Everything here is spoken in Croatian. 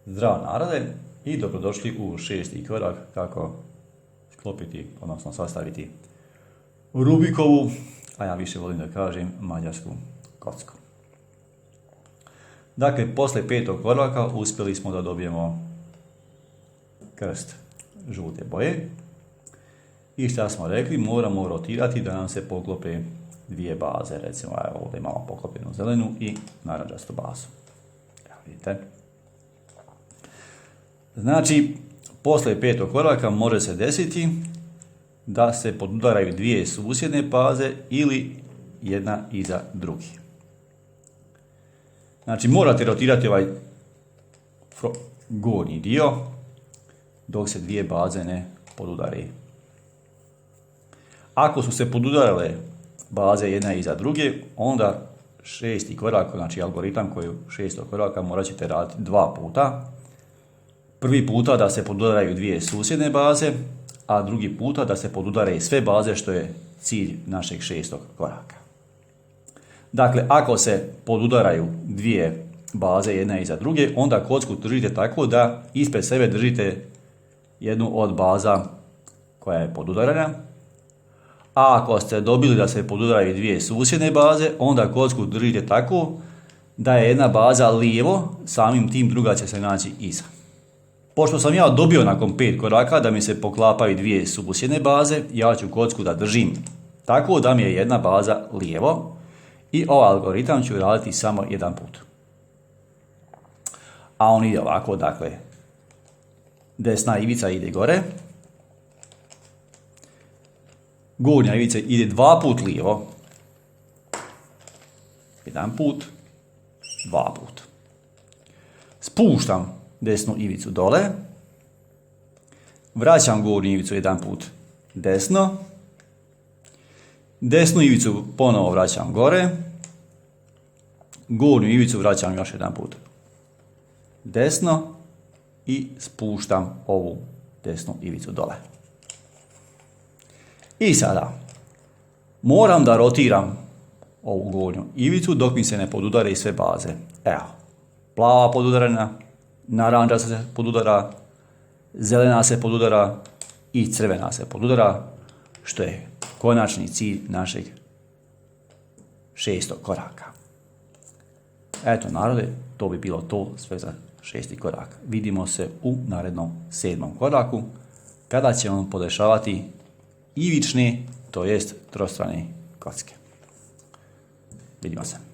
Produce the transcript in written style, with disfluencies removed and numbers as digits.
Zdravo narode i dobrodošli u 6. korak kako sklopiti, odnosno sastaviti Rubikovu, a ja više volim da kažem mađarsku kocku. Dakle, posle 5. koraka uspjeli smo da dobijemo krst žute boje i šta smo rekli, moramo rotirati da nam se poklope dvije baze, recimo ovdje imamo poklopljenu zelenu i narančastu bazu. Evo vidite. Znači, posle 5. koraka može se desiti da se podudaraju dvije susjedne baze ili jedna iza druge. Znači, morate rotirati ovaj gornji dio dok se dvije baze ne podudare. Ako su se podudarale baze jedna iza druge, onda 6. korak, znači algoritam koji u 6. koraka morat ćete raditi 2 puta. Prvi puta da se podudaraju dvije susjedne baze, a drugi puta da se podudare sve baze, što je cilj našeg 6. koraka. Dakle, ako se podudaraju dvije baze jedna iza druge, onda kocku držite tako da ispred sebe držite jednu od baza koja je podudarana. A ako ste dobili da se podudaraju dvije susjedne baze, onda kocku držite tako da je jedna baza lijevo, samim tim druga će se naći iza. Pošto sam ja dobio nakon 5 koraka da mi se poklapaju dvije susjedne baze, ja ću kocku da držim tako da mi je jedna baza lijevo i ovaj algoritam ću raditi samo jedan put. A on ide ovako, dakle, desna ivica ide gore, gornja ivica ide 2 put lijevo, jedan put, 2 put. Spuštam desnu ivicu dole, vraćam gornju ivicu jedan put desno, desnu ivicu ponovo vraćam gore, gornju ivicu vraćam još jedan put desno i spuštam ovu desnu ivicu dole. I sada moram da rotiram ovu gornju ivicu dok mi se ne podudare sve baze. Evo, plava podudarana, naranča se podudara, zelena se podudara i crvena se podudara, što je konačni cilj našeg 6. koraka. Eto narode, to bi bilo to sve za 6. korak. Vidimo se u narednom 7. koraku kada ćemo podešavati ivične, to jest trostrane kocke. Vidimo se.